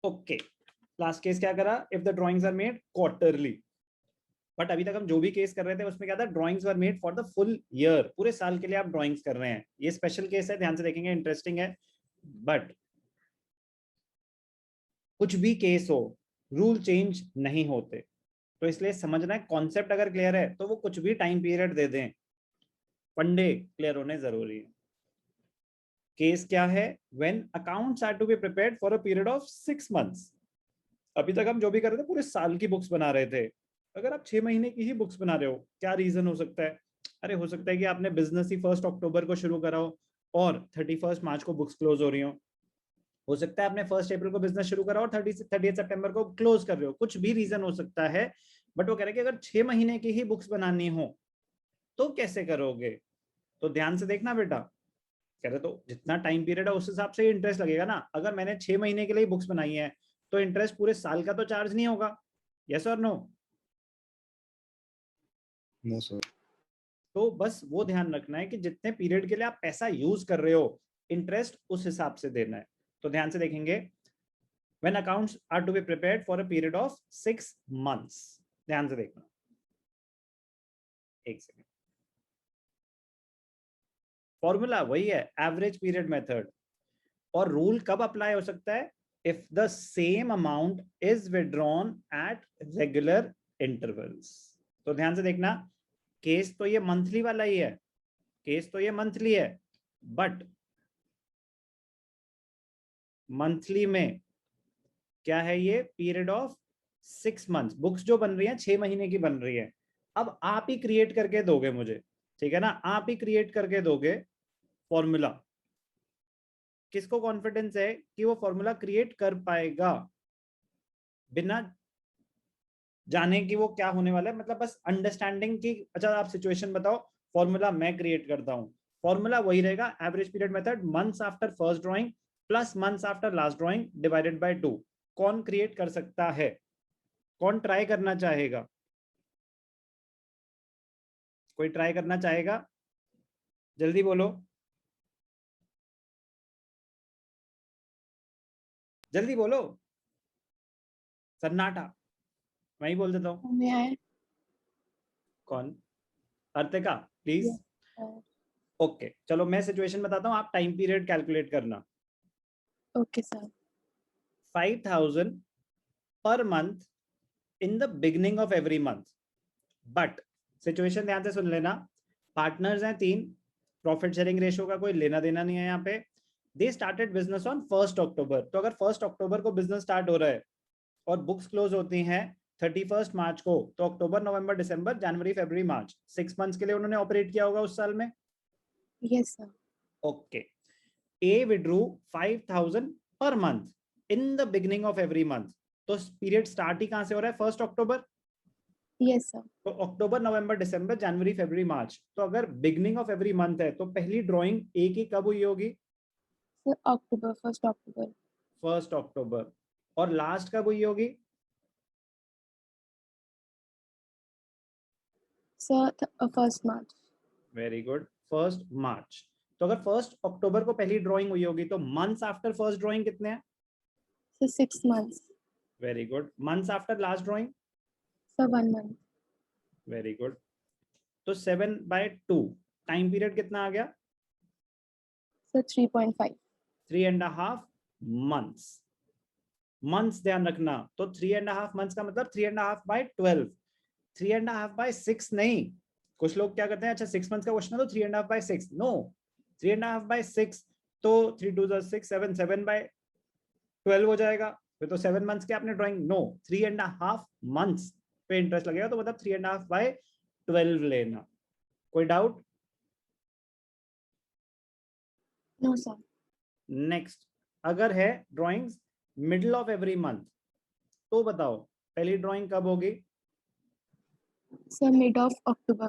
Okay, last case क्या करा, if the drawings are made quarterly. But अभी तक हम जो भी केस कर रहे थे उसमें क्या था, drawings were made for the full year, पूरे साल के लिए आप ड्राइंग्स कर रहे हैं। ये स्पेशल केस है, ध्यान से देखेंगे, इंटरेस्टिंग है। बट कुछ भी केस हो, रूल चेंज नहीं होते, तो इसलिए समझना है, कॉन्सेप्ट अगर क्लियर है तो वो कुछ भी टाइम पीरियड दे दें, फंडे क्लियर होने जरूरी है। केस क्या है, when accounts are to be prepared for a period of 6 months. अभी तक हम जो भी कर रहे थे पूरे साल की बुक्स बना रहे थे, अगर आप 6 महीने की ही बुक्स बना रहे हो, क्या रीजन हो सकता है? अरे हो सकता है कि आपने बिजनेस ही 1 अक्टूबर को शुरू करा हो और 31 मार्च को बुक्स क्लोज हो रही हो सकता है आपने 1 अप्रैल को बिजनेस शुरू करा और 30 सितंबर को क्लोज कर रहे हो, कुछ भी रीजन हो सकता है। बट वो कह रहे कि अगर 6 महीने की ही बुक्स बनानी हो तो कैसे करोगे? तो ध्यान से देखना बेटा, कह रहे तो जितना टाइम पीरियड है उस हिसाब से इंटरेस्ट लगेगा ना। अगर मैंने 6 महीने के लिए बुक्स बनाई है तो इंटरेस्ट पूरे साल का तो चार्ज नहीं होगा, यस और नो? No sir. तो बस वो ध्यान रखना है कि जितने पीरियड के लिए आप पैसा यूज कर रहे हो, इंटरेस्ट उस हिसाब से देना है। तो ध्यान से देखेंगे, when accounts are to be prepared for a period of 6 months, ध्यान से देखना। एक सेकेंड, फॉर्मूला वही है, एवरेज पीरियड मेथड। और रूल कब अप्लाई हो सकता है, if the same amount is withdrawn at regular intervals. तो ध्यान से देखना, केस तो ये मंथली वाला ही है, केस तो ये मंथली है, बट मंथली में क्या है, ये पीरियड ऑफ 6 मंथ्स। बुक्स जो बन रही है 6 महीने की बन रही है। अब आप ही क्रिएट करके दोगे मुझे, ठीक है ना, आप ही क्रिएट करके दोगे फॉर्मूला। किसको कॉन्फिडेंस है कि वो फॉर्मूला क्रिएट कर पाएगा बिना जाने कि वो क्या होने वाला है, मतलब बस अंडरस्टैंडिंग की। अच्छा आप सिचुएशन बताओ, फॉर्मूला मैं क्रिएट करता हूं, फॉर्मूला वही रहेगा, average period method, months after first drawing plus months after last drawing divided by 2। कौन क्रिएट कर सकता है, कौन ट्राई करना चाहेगा? कोई ट्राई करना चाहेगा? जल्दी बोलो, जल्दी बोलो, सन्नाटा। मैं ही बोल देता हूँ। कौन? अर्तिका प्लीज। ओके चलो मैं सिचुएशन बताता हूँ, आप टाइम पीरियड कैलकुलेट करना। Okay sir. 5,000 per month in the beginning of every month. But situation ध्यान से सुन लेना, पार्टनर्स हैं 3, प्रॉफिट शेयरिंग रेशियो का कोई लेना देना नहीं है यहाँ पे। दे स्टार्टेड बिजनेस ऑन 1 अक्टूबर। तो अगर 1 अक्टूबर को बिजनेस स्टार्ट हो रहा है और बुक्स क्लोज होती हैं 31 मार्च को, तो अक्टूबर नवंबर दिसंबर जनवरी फरवरी मार्च, 6 मंथ्स के लिए उन्होंने ऑपरेट किया होगा उस साल में। Yes sir. Okay, A withdrew 5,000 per month in the beginning of every month. तो पीरियड स्टार्ट ही कहां से हो रहा है, 1 अक्टूबर। Yes sir. तो अक्टूबर नवंबर दिसंबर जनवरी फरवरी मार्च, तो अगर बिगनिंग ऑफ एवरी मंथ है तो पहली ड्राइंग ए की कब हुई होगी? सर अक्टूबर, 1 अक्टूबर। 1 अक्टूबर। और लास्ट कब हुई होगी? सर 1 मार्च। वेरी गुड, 1 मार्च। तो अगर 1 अक्टूबर को पहली ड्राइंग हुई होगी तो मंथ्स आफ्टर फर्स्ट ड्राइंग कितने हैं? Sir 6 months. Very good, months after last drawing? Sir 1 month. Very good. तो 7/2 टाइम पीरियड कितना आ गया? सर 3.5। 3.5 मंथ्स। मंथ्स ध्यान रखना, तो 3.5 मंथ्स का मतलब 3.5/12, 3.5/6 नहीं। कुछ लोग क्या करते हैं, अच्छा 6 मंथ्स का क्वेश्चन है तो 3.5/6, नो, 3.5/6 तो 3 2 6 7 7/12 हो जाएगा, फिर तो 7 मंथ्स के आपने ड्राइंग, नो, 3.5 मंथ्स पे इंटरेस्ट लगेगा, तो मतलब 3.5/12 लेना। कोई डाउट? No sir. नेक्स्ट, अगर है drawings middle of every month, तो बताओ पहली ड्राइंग कब होगी? Sir mid of October.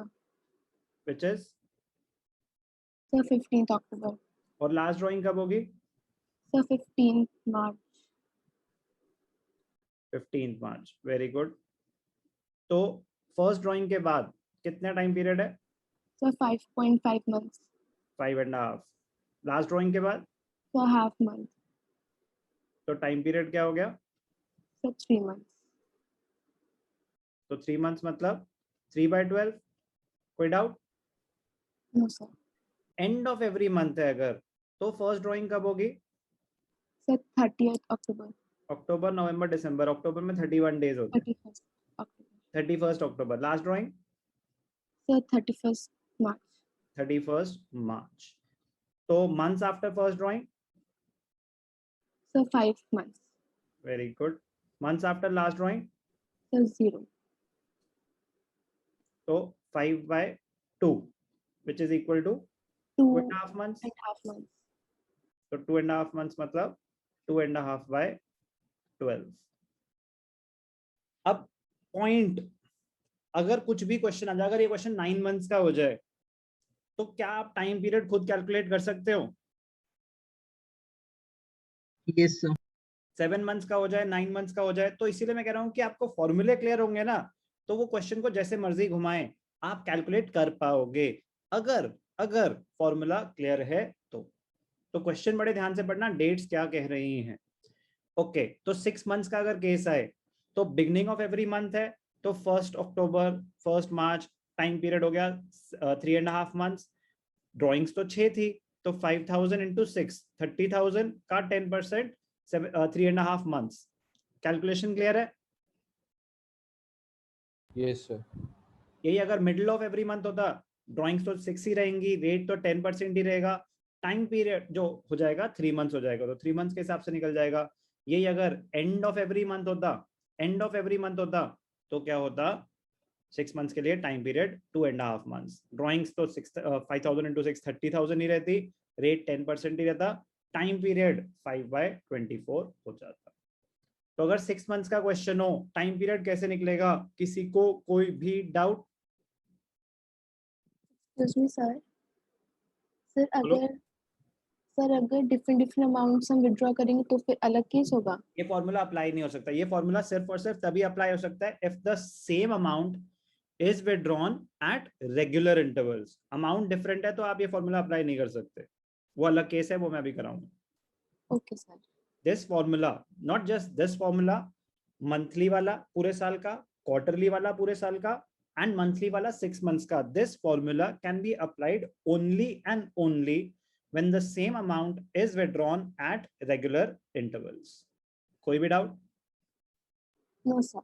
Which is? Sir 15th October. और लास्ट ड्राइंग कब होगी? Sir 15th March. 15 March. Very good. तो फर्स्ट ड्राइंग के बाद कितना टाइम पीरियड है? Sir, 5.5 months. 5.5. लास्ट ड्राइंग के बाद Sir, half month. तो टाइम पीरियड क्या हो गया? Sir, 3 months. तो 3 months मतलब 3/12. कोई doubt? No, sir. End of every month है अगर, तो फर्स्ट ड्राइंग कब होगी? Sir, 30th October. अक्टूबर, नवंबर, दिसंबर. अक्टूबर में 31 डेज होते हैं. 31st October. 31st October. Last drawing Sir, 31st March. 31st March. तो months after first drawing? Sir, 5 months. Very good. Months after last drawing? Sir, 0. तो 5/2 which is equal to 2.5 months. 2.5 months. तो 2.5 months मतलब 2.5/12. अब point, अगर कुछ भी question आ जाए, अगर ये क्वेश्चन 9 months का हो जाए तो क्या आप टाइम पीरियड खुद कैलकुलेट कर सकते हो? Yes sir. 7 months का हो जाए, 9 months का हो जाए, तो इसीलिए मैं कह रहा हूं कि आपको फॉर्मूले क्लियर होंगे ना, तो वो क्वेश्चन को जैसे मर्जी घुमाएं आप कैलकुलेट कर पाओगे, अगर अगर फॉर्मूला क्लियर है तो क्वेश्चन बड़े ध्यान से पढ़ना, डेट्स क्या कह रही हैं. ओके, तो 6 months का अगर केस आए तो बिगनिंग ऑफ एवरी मंथ है, तो 1st अक्टूबर, 1st मार्च, टाइम पीरियड हो गया 3.5 months. ड्रॉइंग्स तो 6 थी, तो 5,000 into 6, 30,000 का 10%, 3.5 months. कैलकुलेशन क्लियर है? Yes sir. यही अगर मिडिल ऑफ एवरी मंथ होता, ड्रॉइंग्स तो 6 ही रहेंगी, रेट तो 10% ही रहेगा, टाइम पीरियड जो हो जाएगा 3 months हो जाएगा, तो 3 months के हिसाब से निकल जाएगा. यही अगर एंड ऑफ एवरी मंथ होता, एंड ऑफ एवरी मंथ होता तो क्या होता? 6 months के लिए टाइम पीरियड 2.5 months. ड्रॉइंग्स तो 5,000 into 6, 30,000 ही रहती, रेट 10% ही रहता, टाइम पीरियड 5/24 हो जाता. तो अगर 6 months का क्वेश्चन हो, टाइम पीरियड कैसे निकलेगा? किसी को कोई भी doubt? Excuse me, sir. Sir, बोलो. अगर डिफरेंट अमाउंट्स हम विड्रॉ करेंगे तो फिर अलग केस होगा. ये फॉर्मूला अप्लाई नहीं हो सकता. ये फॉर्मूला सिर्फ और सिर्फ तभी अप्लाई हो सकता है if the same amount is withdrawn at regular intervals. Amount different है तो आप ये फॉर्मूला अप्लाई नहीं कर सकते, वो अलग केस है, वो मैं अभी कराऊंगा. Okay sir. This formula, not just this formula, monthly वाला पूरे साल का, क्वार्टरली वाला पूरे साल का, एंड मंथली वाला 6 months का, this formula can be applied only and only when the same amount is withdrawn at regular intervals. कोई भी डाउट? No sir.